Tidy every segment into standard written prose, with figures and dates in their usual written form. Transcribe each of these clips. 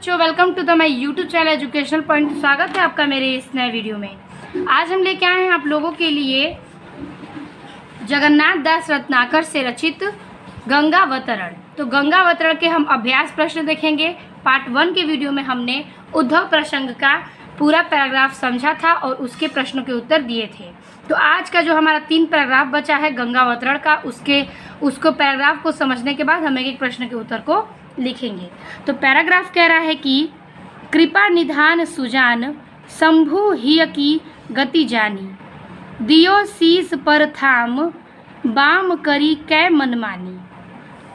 बच्चों, welcome to the my YouTube channel educational point. स्वागत है आपका मेरे इस नए वीडियो में। आज हम लेके आए हैं आप लोगों के लिए जगन्नाथ दास रत्नाकर से रचित गंगावतरण। तो गंगावतरण के हम अभ्यास प्रश्न देखेंगे। पार्ट 1 के वीडियो में हमने उद्धव प्रसंग का पूरा पैराग्राफ समझा था और उसके प्रश्नों के उत्तर दिए थे। तो आज का जो हमारा 3 पैराग्राफ बचा है गंगावतरण का, उसको पैराग्राफ को समझने के बाद हम एक प्रश्न के उत्तर को लिखेंगे। तो पैराग्राफ कह रहा है कि कृपा निधान सुजान शंभु हिय की गति जानी, दियो शीस पर थाम बाम करी कै मनमानी,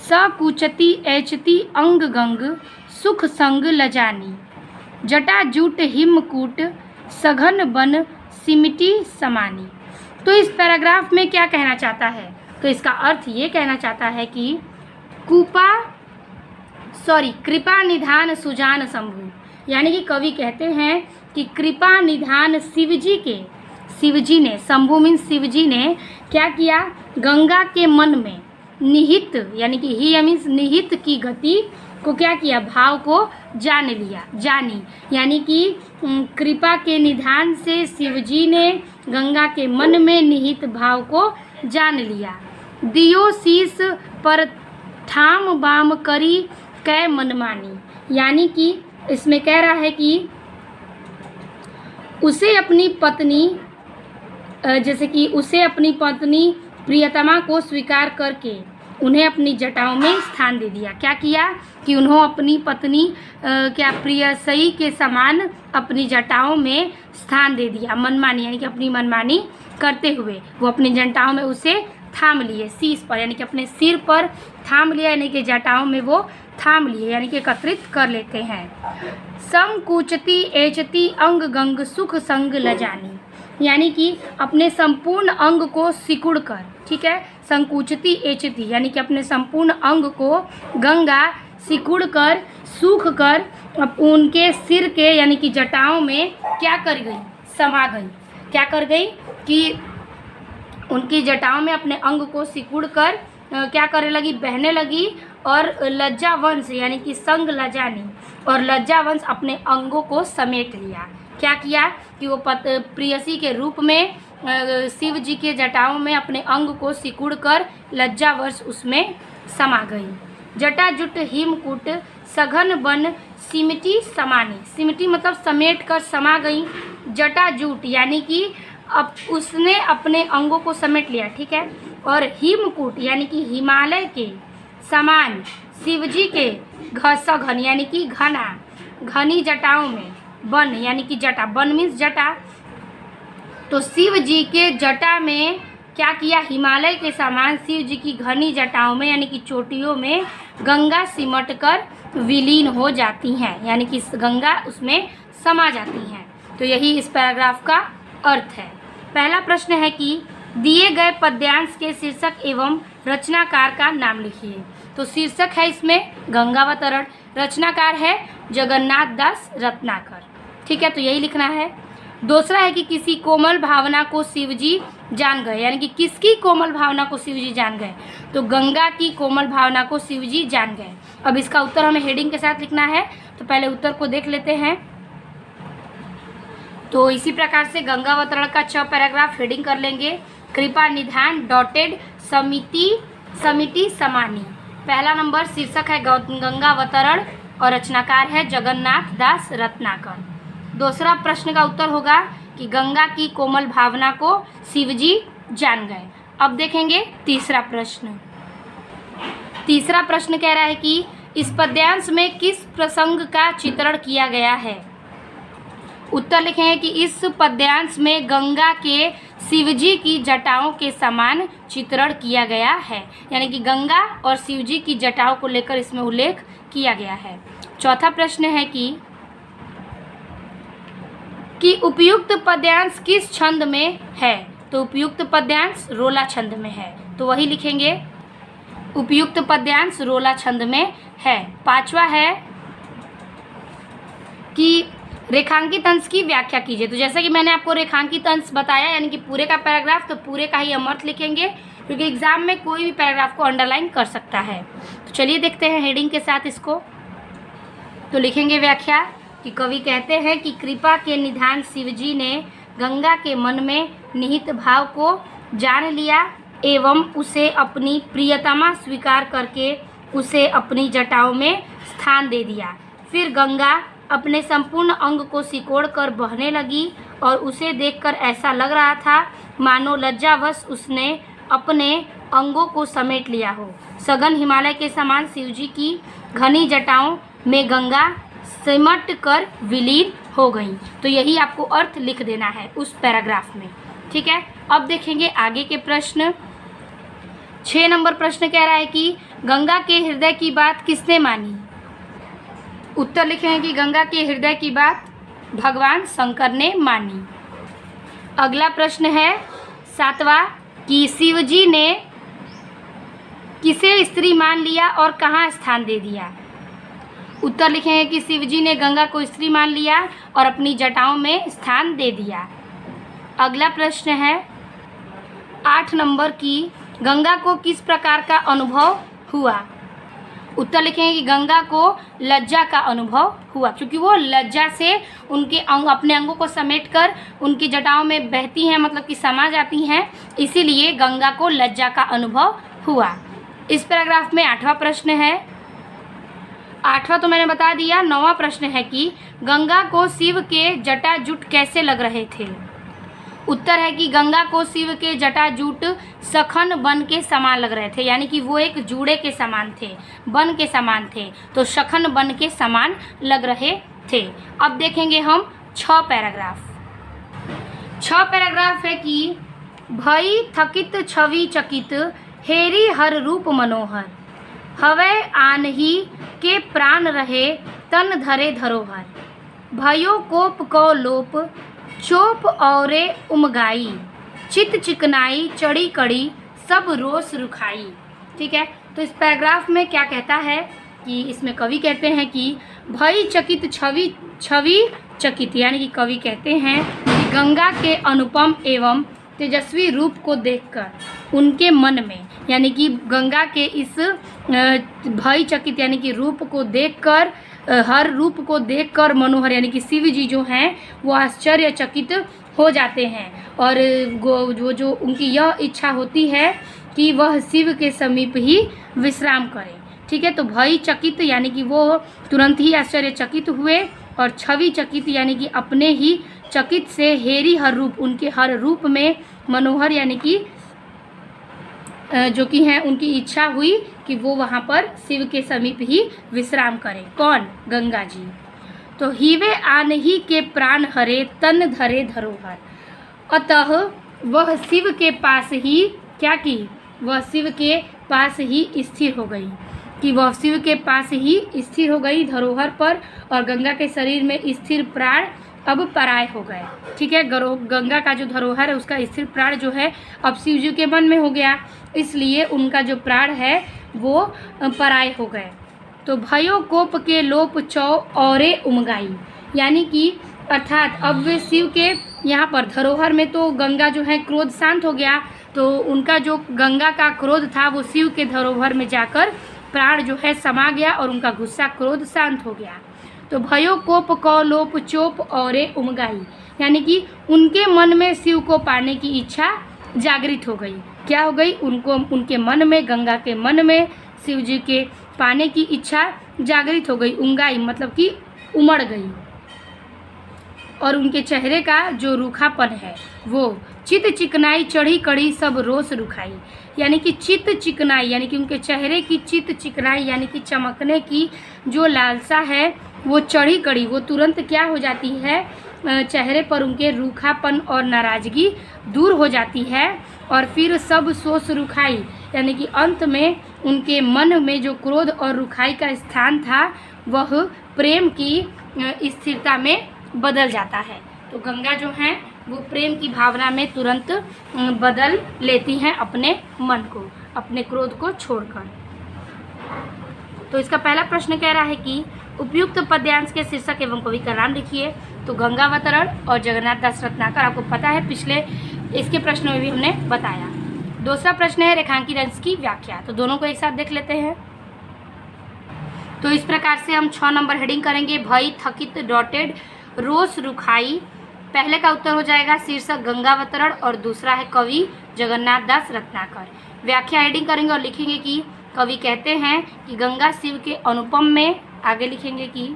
सकुचति एचति अंग गंग सुख संग लजानी, जटा जूट हिमकूट सघन बन सिमटी समानी। तो इस पैराग्राफ में क्या कहना चाहता है? तो इसका अर्थ ये कहना चाहता है कि कृपा निधान सुजान शंभु, यानी कि कवि कहते हैं कि कृपा निधान शिवजी ने शंभु मीन्स शिवजी ने क्या किया? गंगा के मन में निहित, यानी कि ही मीन्स निहित की गति को क्या किया? भाव को जानी, यानी कि कृपा के निधान से शिवजी ने गंगा के मन में निहित भाव को जान लिया। दियो शीस पर थाम बाम करी कै मनमानी, यानी कि इसमें कह रहा है कि उसे अपनी पत्नी प्रियतमा को स्वीकार करके उन्हें अपनी जटाओं में स्थान दे दिया। क्या किया कि उन्होंने अपनी पत्नी प्रियसई के समान अपनी जटाओं में स्थान दे दिया। मनमानी यानी कि अपनी मनमानी करते हुए वो अपनी जटाओं में उसे थाम लिए। शीश पर यानी कि अपने सिर पर थाम लिया, यानी कि जटाओं में वो थाम लिए, यानी कि एकत्रित कर लेते हैं। संकुचति एचति अंग गंग सुख संग लजानी, यानी कि अपने संपूर्ण अंग को सिकुड़ कर, ठीक है, संकुचति एचति यानी कि अपने संपूर्ण अंग को गंगा सिकुड़ कर सूख कर उनके सिर के यानी कि जटाओं में क्या कर गई? समा गई। क्या कर गई कि उनकी जटाओं में अपने अंग को सिकुड़ कर क्या करने लगी? बहने लगी। और लज्जावंश यानी कि संग लजानी, और लज्जावंश अपने अंगों को समेट लिया। क्या किया कि वो प्रियसी के रूप में शिव जी के जटाओं में अपने अंग को सिकुड़ कर लज्जावंश उसमें समा गई। जटा जुट हिमकूट सघन बन सिमटी समानी, सिमटी मतलब समेट कर समा गई। जटा जूट यानी कि अब उसने अपने अंगों को समेट लिया, ठीक है। और हिमकूट यानी कि हिमालय के समान शिवजी के सघन यानी कि घनी जटाओं में, बन यानी कि जटा, बन मीन्स जटा। तो शिव जी के जटा में क्या किया? हिमालय के समान शिव जी की घनी जटाओं में यानी कि चोटियों में गंगा सिमट कर विलीन हो जाती हैं, यानी कि गंगा उसमें समा जाती हैं। तो यही इस पैराग्राफ का अर्थ है। पहला प्रश्न है कि दिए गए पद्यांश के शीर्षक एवं रचनाकार का नाम लिखिए। तो शीर्षक है इसमें गंगावतरण, रचनाकार है जगन्नाथ दास रत्नाकर, ठीक है, तो यही लिखना है। दूसरा है कि किसी कोमल भावना को शिवजी जान गए, यानी कि किसकी कोमल भावना को शिवजी जान गए? तो गंगा की कोमल भावना को शिवजी जान गए। अब इसका उत्तर हमें हेडिंग के साथ लिखना है, तो पहले उत्तर को देख लेते हैं। तो इसी प्रकार से गंगावतरण का 6 पैराग्राफ हेडिंग कर लेंगे। कृपा निधान डॉटेड समिति समानी। पहला नंबर शीर्षक है गंगावतरण और रचनाकार है जगन्नाथ दास रत्नाकर। दूसरा प्रश्न का उत्तर होगा कि गंगा की कोमल भावना को शिवजी जान गए। अब देखेंगे तीसरा प्रश्न। तीसरा प्रश्न कह रहा है कि इस पद्यांश में किस प्रसंग का चित्रण किया गया है? उत्तर लिखेंगे कि इस पद्यांश में गंगा के शिवजी की जटाओं के समान चित्रण किया गया है, यानी कि गंगा और शिवजी की जटाओं को लेकर इसमें उल्लेख किया गया है। चौथा प्रश्न है कि उपयुक्त पद्यांश किस छंद में है? तो उपयुक्त पद्यांश रोला छंद में है, तो वही लिखेंगे उपयुक्त पद्यांश रोला छंद में है। पांचवा है कि रेखांकित अंश की व्याख्या कीजिए। तो जैसा कि मैंने आपको रेखांकित अंश बताया, यानी कि पूरे का पैराग्राफ, तो पूरे का ही हम अर्थ लिखेंगे, क्योंकि एग्जाम में कोई भी पैराग्राफ को अंडरलाइन कर सकता है। तो चलिए देखते हैं हेडिंग के साथ इसको। तो लिखेंगे व्याख्या कि कवि कहते हैं कि कृपा के निधान शिवजी ने गंगा के मन में निहित भाव को जान लिया एवं उसे अपनी प्रियतमा स्वीकार करके उसे अपनी जटाओं में स्थान दे दिया। फिर गंगा अपने संपूर्ण अंग को सिकोड़ कर बहने लगी और उसे देखकर ऐसा लग रहा था मानो लज्जावश उसने अपने अंगों को समेट लिया हो। सघन हिमालय के समान शिवजी की घनी जटाओं में गंगा सिमट कर विलीन हो गई। तो यही आपको अर्थ लिख देना है उस पैराग्राफ में। ठीक है, अब देखेंगे आगे के प्रश्न। 6 नंबर प्रश्न कह रहा है कि गंगा के हृदय की बात किसने मानी। उत्तर लिखेंगे कि गंगा के हृदय की बात भगवान शंकर ने मानी। अगला प्रश्न है 7वां कि शिवजी ने किसे स्त्री मान लिया और कहाँ स्थान दे दिया। उत्तर लिखेंगे कि शिवजी ने गंगा को स्त्री मान लिया और अपनी जटाओं में स्थान दे दिया। अगला प्रश्न है 8 नंबर की गंगा को किस प्रकार का अनुभव हुआ। उत्तर लिखेंगे कि गंगा को लज्जा का अनुभव हुआ, क्योंकि वो लज्जा से उनके अपने अंगों को समेटकर उनकी जटाओं में बहती हैं, मतलब कि समा जाती हैं, इसीलिए गंगा को लज्जा का अनुभव हुआ। इस पैराग्राफ में 8वां प्रश्न है। 8वां तो मैंने बता दिया। 9वां प्रश्न है कि गंगा को शिव के जटाजूट कैसे लग रहे थे। उत्तर है कि गंगा को शिव के जटाजूट सखन बन के समान लग रहे थे, यानी कि वो एक जूड़े के समान थे, बन के समान थे, तो सखन बन के समान लग रहे थे। अब देखेंगे हम 6 पैराग्राफ। 6 पैराग्राफ है कि भई थकित छवि चकित हेरी हर रूप मनोहर हवै आनही के प्राण रहे तन धरे धरोहर भयो कोप को लोप चोप औरे उमगाई चित चिकनाई चढ़ी कड़ी सब रोस रुखाई। ठीक है, तो इस पैराग्राफ में क्या कहता है कि इसमें कवि कहते हैं कि भई चकित छवि चकित, यानी कि कवि कहते हैं कि गंगा के अनुपम एवं तेजस्वी रूप को देखकर उनके मन में, यानी कि गंगा के इस भय चकित यानी कि रूप को देखकर, हर रूप को देखकर मनोहर यानी कि शिव जी जो हैं वो आश्चर्यचकित हो जाते हैं और वो जो उनकी यह इच्छा होती है कि वह शिव के समीप ही विश्राम करें। ठीक है, तो भय चकित यानी कि वो तुरंत ही आश्चर्यचकित हुए और छवि चकित यानी कि अपने ही चकित से हेरी हर रूप, उनके हर रूप में मनोहर यानी कि जो कि हैं उनकी इच्छा हुई कि वो वहाँ पर शिव के समीप ही विश्राम करें। कौन? गंगा जी। तो हीवे आन ही के प्राण हरे तन धरे धरोहर, अतः वह शिव के पास ही क्या की, वह शिव के पास ही स्थिर हो गई, कि वह शिव के पास ही स्थिर हो गई धरोहर पर, और गंगा के शरीर में स्थिर प्राण अब पराय हो गए। ठीक है, गंगा का जो धरोहर है उसका स्थिर प्राण जो है अब शिव जी के मन में हो गया, इसलिए उनका जो प्राण है वो पराय हो गए। तो भयो कोप के लोप चौ औरे उमगाई, यानी कि अर्थात अब वे शिव के यहाँ पर धरोहर में तो गंगा जो है क्रोध शांत हो गया, तो उनका जो गंगा का क्रोध था वो शिव के धरोहर में जाकर प्राण जो है समा गया और उनका गुस्सा क्रोध शांत हो गया। तो भयो कोप कौ लोप चोप औरे उमगाई, यानी कि उनके मन में शिव को पाने की इच्छा जागृत हो गई। क्या हो गई? उनके मन में, गंगा के मन में शिव जी के पाने की इच्छा जागृत हो गई। उमगाई मतलब कि उमड़ गई, और उनके चेहरे का जो रूखापन है वो चित चिकनाई चढ़ी कड़ी सब रोस रुखाई, यानी कि चित चिकनाई यानी कि उनके चेहरे की चित चिकनाई यानी कि चमकने की जो लालसा है वो चढ़ी कड़ी, वो तुरंत क्या हो जाती है, चेहरे पर उनके रूखापन और नाराज़गी दूर हो जाती है। और फिर सब सोस रुखाई यानी कि अंत में उनके मन में जो क्रोध और रुखाई का स्थान था वह प्रेम की स्थिरता में बदल जाता है। तो गंगा जो है वो प्रेम की भावना में तुरंत बदल लेती हैं अपने मन को, अपने क्रोध को छोड़कर। तो इसका पहला प्रश्न कह रहा है कि उपयुक्त पद्यांश के शीर्षक एवं कवि का नाम लिखिए। तो गंगावतरण और जगन्नाथ दास रत्नाकर आपको पता है, पिछले इसके प्रश्न में भी हमने बताया। दूसरा प्रश्न है रेखांकित अंश की व्याख्या। तो दोनों को एक साथ देख लेते हैं। तो इस प्रकार से हम 6 नंबर हेडिंग करेंगे। भई थकित डॉटेड रोष रुखाई। पहले का उत्तर हो जाएगा शीर्षक गंगावतरण और दूसरा है कवि जगन्नाथ दास रत्नाकर। व्याख्या हेडिंग करेंगे और लिखेंगे कि कवि कहते हैं कि गंगा शिव के अनुपम में, आगे लिखेंगे कि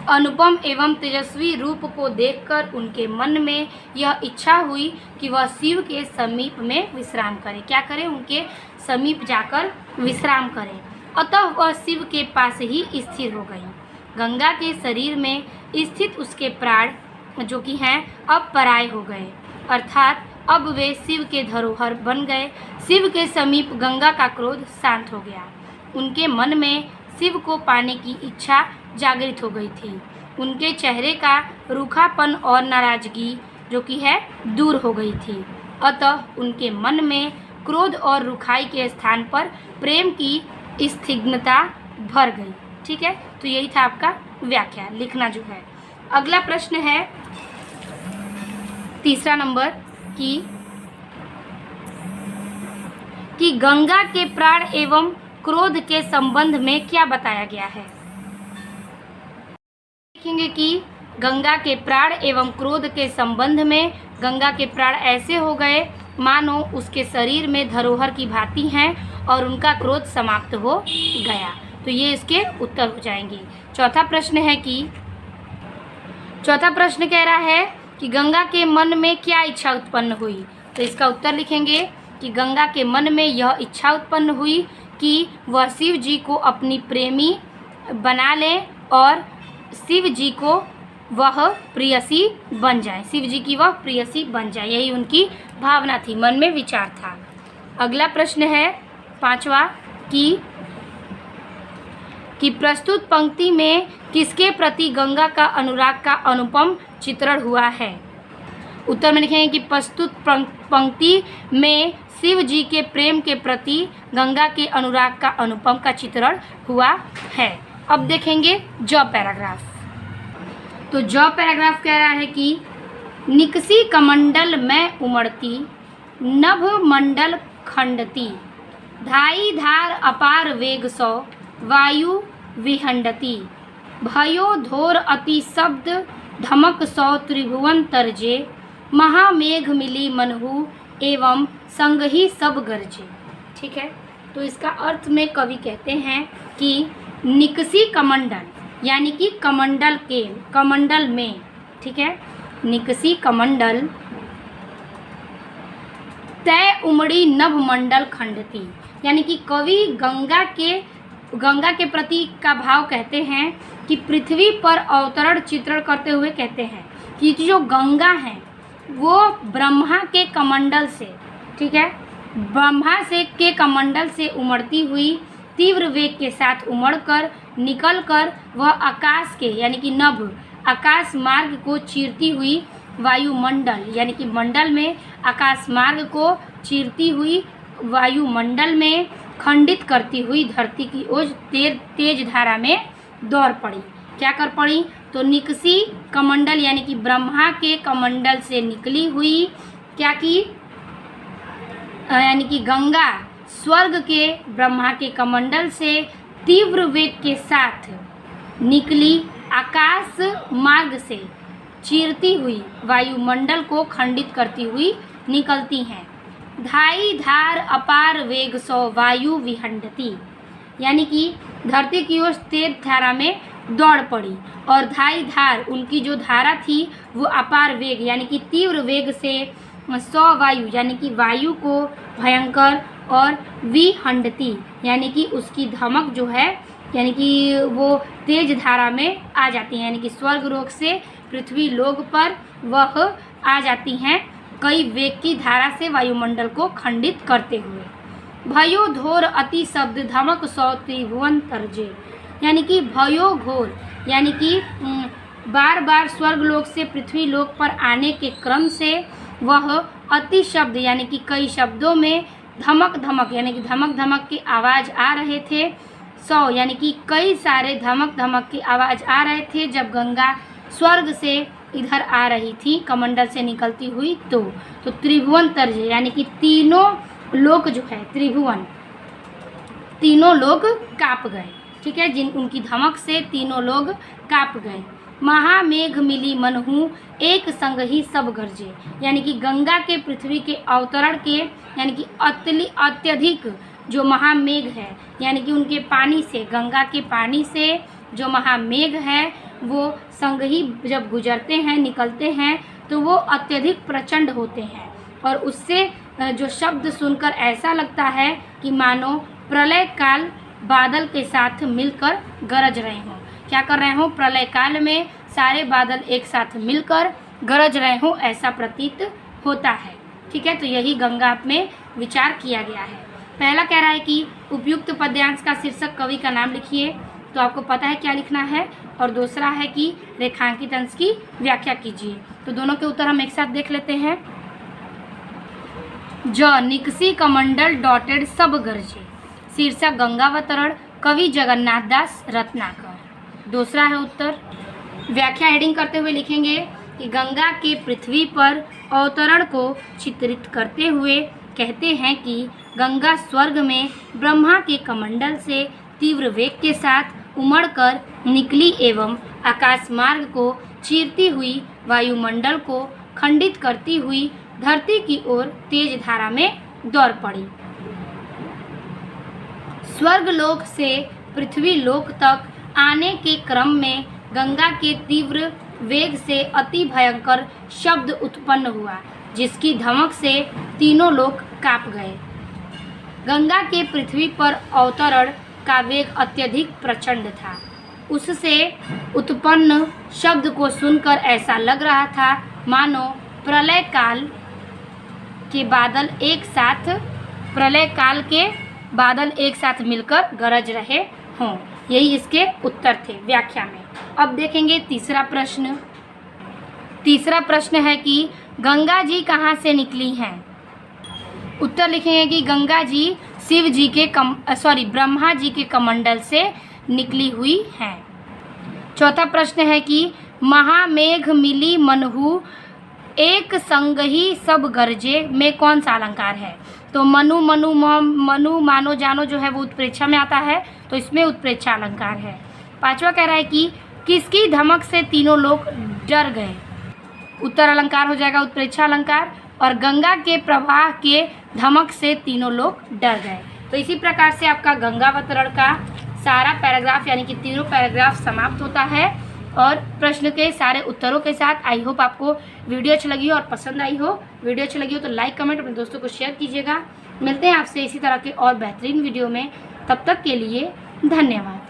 अनुपम एवं तेजस्वी रूप को देखकर उनके मन में यह इच्छा हुई कि वह शिव के समीप में विश्राम करे। क्या करें? उनके समीप जाकर विश्राम करें। अतः वह शिव के पास ही स्थिर हो गई। गंगा के शरीर में स्थित उसके प्राण जो कि हैं अब पराये हो गए, अर्थात अब वे शिव के धरोहर बन गए। शिव के समीप गंगा का क्रोध शांत हो गया। उनके मन में शिव को पाने की इच्छा जागृत हो गई थी। उनके चेहरे का रूखापन और नाराजगी जो कि है दूर हो गई थी। अतः उनके मन में क्रोध और रुखाई के स्थान पर प्रेम की स्निग्धता भर गई। ठीक है, तो यही था आपका व्याख्या लिखना जो है। अगला प्रश्न है तीसरा नंबर कि गंगा के प्राण एवं क्रोध के संबंध में क्या बताया गया है। देखेंगे कि गंगा के प्राण एवं क्रोध के संबंध में गंगा के प्राण ऐसे हो गए मानो उसके शरीर में धरोहर की भांति हैं और उनका क्रोध समाप्त हो गया। तो ये इसके उत्तर हो जाएंगे। चौथा प्रश्न कह रहा है कि गंगा के मन में क्या इच्छा उत्पन्न हुई। तो इसका उत्तर लिखेंगे कि गंगा के मन में यह इच्छा उत्पन्न हुई कि वह शिव जी को अपनी प्रेमी बना ले और शिव जी को वह प्रेयसी बन जाए, शिव जी की वह प्रेयसी बन जाए। यही उनकी भावना थी, मन में विचार था। अगला प्रश्न है पांचवा कि प्रस्तुत पंक्ति में किसके प्रति गंगा का अनुराग का अनुपम चित्रण हुआ है। उत्तर में लिखेंगे कि प्रस्तुत पंक्ति में शिव जी के प्रेम के प्रति गंगा के अनुराग का अनुपम का चित्रण हुआ है। अब देखेंगे जॉब पैराग्राफ। तो जॉब पैराग्राफ कह रहा है कि निकसी कमंडल में उमड़ती, नभ मंडल खंडती, धाई धार अपार वेग सौ, वायु विहंडती, भयो धोर अति शब्द धमक सौ त्रिभुवन तरजे, महामेघ मिली मनहु एवं संग ही सब गरजे। ठीक है, तो इसका अर्थ में कवि कहते हैं कि निकसी कमंडल यानी कि कमंडल में, ठीक है, निकसी कमंडल तय उमड़ी नभ मंडल खंडती, यानी कि कवि गंगा के प्रति का भाव कहते हैं कि पृथ्वी पर अवतरण चित्रण करते हुए कहते हैं कि जो गंगा है वो ब्रह्मा के कमंडल से, ठीक है, ब्रह्मा से के कमंडल से उमड़ती हुई तीव्र वेग के साथ उमड़कर निकलकर वह आकाश के यानी कि नभ आकाश मार्ग को चीरती हुई वायुमंडल यानी कि मंडल में आकाश मार्ग को चीरती हुई वायुमंडल में खंडित करती हुई धरती की ओर तेज धारा में दौड़ पड़ी। क्या कर पड़ी? तो निकसी कमंडल यानी कि ब्रह्मा के कमंडल से निकली हुई क्या की यानी कि गंगा स्वर्ग के ब्रह्मा के कमंडल से तीव्र वेग के साथ निकली आकाश मार्ग से चीरती हुई वायुमंडल को खंडित करती हुई निकलती हैं। धाई धार अपार वेग सौ वायु विहंडती, यानी कि धरती की ओर तेज धारा में दौड़ पड़ी और धाई धार उनकी जो धारा थी वो अपार वेग यानी कि तीव्र वेग से सौ वायु यानी कि वायु को भयंकर और विहंडती यानी कि उसकी धमक जो है यानी कि वो तेज धारा में आ जाती हैं, यानी कि स्वर्ग लोक से पृथ्वी लोक पर वह आ जाती हैं कई वेग की धारा से वायुमंडल को खंडित करते हुए। भयो घोर अति शब्द धमक सौ त्रिभुवन तरजे, यानी कि भयो घोर यानी कि बार बार स्वर्ग लोक से पृथ्वी लोक पर आने के क्रम से वह अति शब्द यानी कि कई शब्दों में धमक धमक यानी कि धमक धमक की आवाज़ आ रहे थे। सौ यानी कि कई सारे धमक धमक की आवाज़ आ रहे थे जब गंगा स्वर्ग से इधर आ रही थी कमंडल से निकलती हुई। तो त्रिभुवन तर्ज यानी कि तीनों लोक जो है त्रिभुवन तीनों लोक काँप गए। ठीक है, जिन उनकी धमक से तीनों लोग काँप गए। महामेघ मिली मनहु एक संग ही सब गरजे, यानी कि गंगा के पृथ्वी के अवतरण के यानी कि अत्यधिक जो महामेघ है, यानी कि उनके पानी से, गंगा के पानी से जो महामेघ है वो संग ही जब गुजरते हैं, निकलते हैं, तो वो अत्यधिक प्रचंड होते हैं और उससे जो शब्द सुनकर ऐसा लगता है कि मानो प्रलय काल बादल के साथ मिलकर गरज रहे हों। क्या कर रहे हों? प्रलय काल में सारे बादल एक साथ मिलकर गरज रहे हों, ऐसा प्रतीत होता है। ठीक है, तो यही गंगा में विचार किया गया है। पहला कह रहा है कि उपयुक्त पद्यांश का शीर्षक कवि का नाम लिखिए, तो आपको पता है क्या लिखना है। और दूसरा है कि रेखांकित अंश की व्याख्या कीजिए। तो दोनों के उत्तर हम एक साथ देख लेते हैं। ज निकसी कमंडल डॉटेड सब गरजे, शीर्षक गंगावतरण, कवि जगन्नाथ दास रत्नाकर। दूसरा है उत्तर। व्याख्या हेडिंग करते हुए लिखेंगे कि गंगा के पृथ्वी पर अवतरण को चित्रित करते हुए कहते हैं कि गंगा स्वर्ग में ब्रह्मा के कमंडल से तीव्र वेग के साथ उमड़कर निकली एवं आकाश मार्ग को चीरती हुई वायुमंडल को खंडित करती हुई धरती की ओर तेज धारा में दौड़ पड़ी। स्वर्गलोक से पृथ्वी लोक तक आने के क्रम में गंगा के तीव्र वेग से अति भयंकर शब्द उत्पन्न हुआ, जिसकी धमक से तीनों लोग काँप गए। गंगा के पृथ्वी पर अवतरण का वेग अत्यधिक प्रचंड था। उससे उत्पन्न शब्द को सुनकर ऐसा लग रहा था मानो प्रलय काल के बादल एक साथ मिलकर गरज रहे हों। यही इसके उत्तर थे व्याख्या में। अब देखेंगे तीसरा प्रश्न। तीसरा प्रश्न है कि गंगा जी कहाँ से निकली हैं। उत्तर लिखेंगे कि गंगा जी शिव जी के ब्रह्मा जी के कमंडल से निकली हुई हैं। चौथा प्रश्न है कि महामेघ मिली मनहु एक संग ही सब गरजे में कौन सा अलंकार है। तो मनु मानो जानो जो है वो उत्प्रेक्षा में आता है, तो इसमें उत्प्रेक्षा अलंकार है। पांचवा कह रहा है कि किसकी धमक से तीनों लोग डर गए। उत्तर अलंकार हो जाएगा उत्प्रेक्षा अलंकार। और गंगा के प्रवाह के धमक से तीनों लोग डर गए। तो इसी प्रकार से आपका गंगावतरण का सारा पैराग्राफ यानी कि तीनों पैराग्राफ समाप्त होता है और प्रश्न के सारे उत्तरों के साथ। आई होप आपको वीडियो अच्छी लगी हो और पसंद आई हो। वीडियो अच्छी लगी हो तो लाइक कमेंट अपने दोस्तों को शेयर कीजिएगा। मिलते हैं आपसे इसी तरह के और बेहतरीन वीडियो में। तब तक के लिए धन्यवाद।